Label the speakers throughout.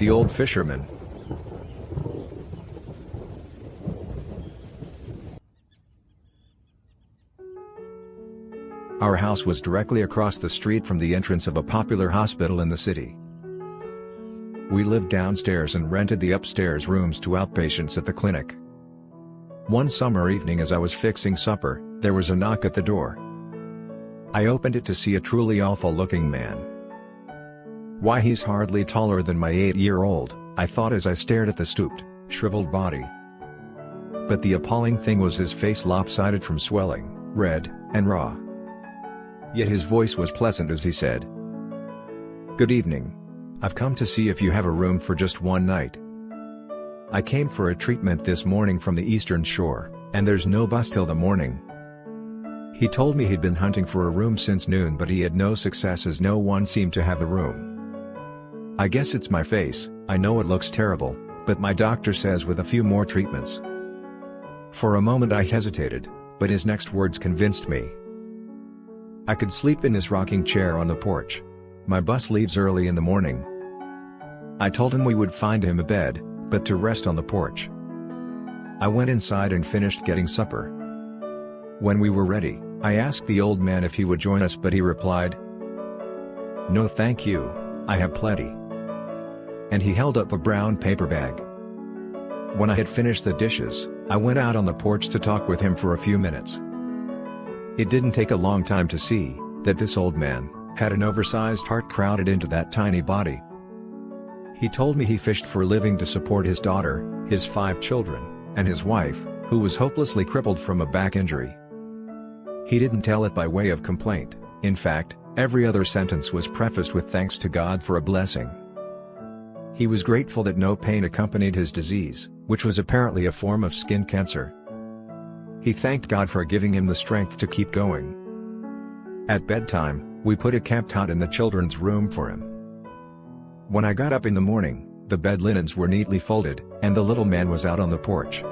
Speaker 1: The Old Fisherman. Our house was directly across the street from the entrance of a popular hospital in the city. We lived downstairs and rented the upstairs rooms to outpatients at the clinic. One summer evening as I was fixing supper, there was a knock at the door. I opened it to see a truly awful-looking man. Why, he's hardly taller than my 8-year-old, I thought as I stared at the stooped, shriveled body. But the appalling thing was his face, lopsided from swelling, red, and raw. Yet his voice was pleasant as he said, "Good evening. I've come to see if you have a room for just one night. I came for a treatment this morning from the Eastern Shore, and there's no bus till the morning." He told me he'd been hunting for a room since noon, but he had no success as no one seemed to have a room. I guess it's my face, I know it looks terrible, but my doctor says with a few more treatments. For a moment I hesitated, but his next words convinced me. "I could sleep in this rocking chair on the porch. My bus leaves early in the morning." I told him we would find him a bed, but to rest on the porch. I went inside and finished getting supper. When we were ready, I asked the old man if he would join us, but he replied, "No thank you, I have plenty." And he held up a brown paper bag. When I had finished the dishes, I went out on the porch to talk with him for a few minutes. It didn't take a long time to see that this old man had an oversized heart crowded into that tiny body. He told me he fished for a living to support his daughter, his 5 children, and his wife, who was hopelessly crippled from a back injury. He didn't tell it by way of complaint. In fact, every other sentence was prefaced with thanks to God for a blessing. He was grateful that no pain accompanied his disease, which was apparently a form of skin cancer. He thanked God for giving him the strength to keep going. At bedtime, we put a camp cot in the children's room for him. When I got up in the morning, the bed linens were neatly folded, and the little man was out on the porch.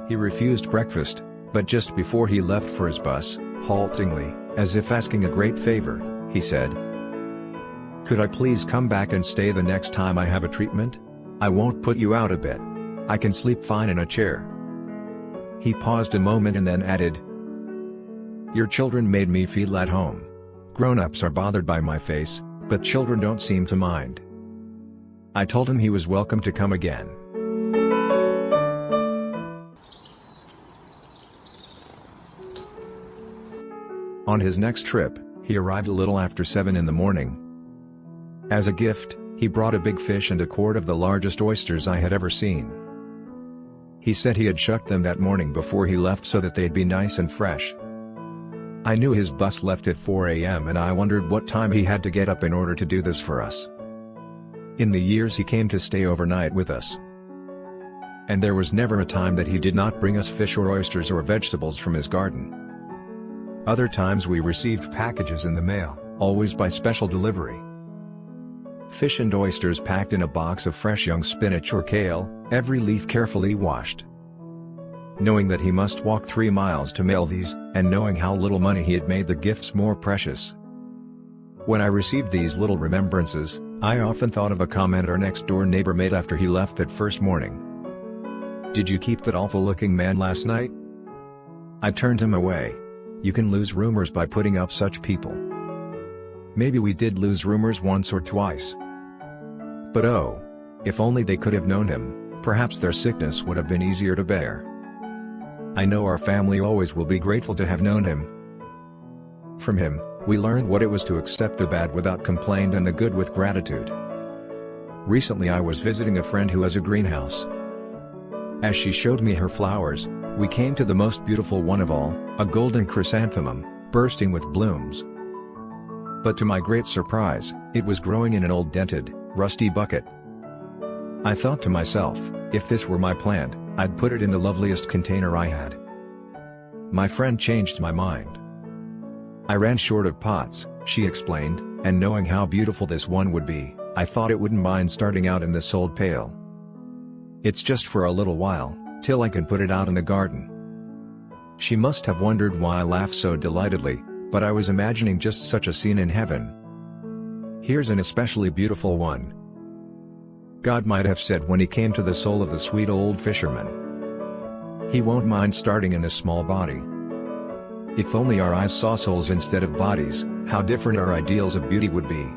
Speaker 1: He refused breakfast, but just before he left for his bus, haltingly, as if asking a great favor, he said, "Could I please come back and stay the next time I have a treatment? I won't put you out a bit. I can sleep fine in a chair." He paused a moment and then added, "Your children made me feel at home. Grown-ups are bothered by my face, but children don't seem to mind." I told him he was welcome to come again. On his next trip, he arrived a little after 7 in the morning. As a gift, he brought a big fish and a quart of the largest oysters I had ever seen. He said he had shucked them that morning before he left so that they'd be nice and fresh. I knew his bus left at 4 a.m. and I wondered what time he had to get up in order to do this for us. In the years he came to stay overnight with us, and there was never a time that he did not bring us fish or oysters or vegetables from his garden. Other times we received packages in the mail, always by special delivery. Fish and oysters packed in a box of fresh young spinach or kale, every leaf carefully washed. Knowing that he must walk 3 miles to mail these, and knowing how little money he had made the gifts more precious. When I received these little remembrances, I often thought of a comment our next-door neighbor made after he left that first morning. "Did you keep that awful-looking man last night?" I turned him away. You can lose rumors by putting up such people. Maybe we did lose rumors once or twice. But oh, if only they could have known him, perhaps their sickness would have been easier to bear. I know our family always will be grateful to have known him. From him, we learned what it was to accept the bad without complaint and the good with gratitude. Recently I was visiting a friend who has a greenhouse. As she showed me her flowers, we came to the most beautiful one of all, a golden chrysanthemum, bursting with blooms. But to my great surprise, it was growing in an old dented, rusty bucket. I thought to myself, if this were my plant, I'd put it in the loveliest container I had. My friend changed my mind. "I ran short of pots," she explained, "and knowing how beautiful this one would be, I thought it wouldn't mind starting out in this old pail. It's just for a little while, till I can put it out in the garden." She must have wondered why I laughed so delightedly, but I was imagining just such a scene in heaven. Here's an especially beautiful one. God might have said when he came to the soul of the sweet old fisherman. He won't mind starting in a small body. If only our eyes saw souls instead of bodies, how different our ideals of beauty would be.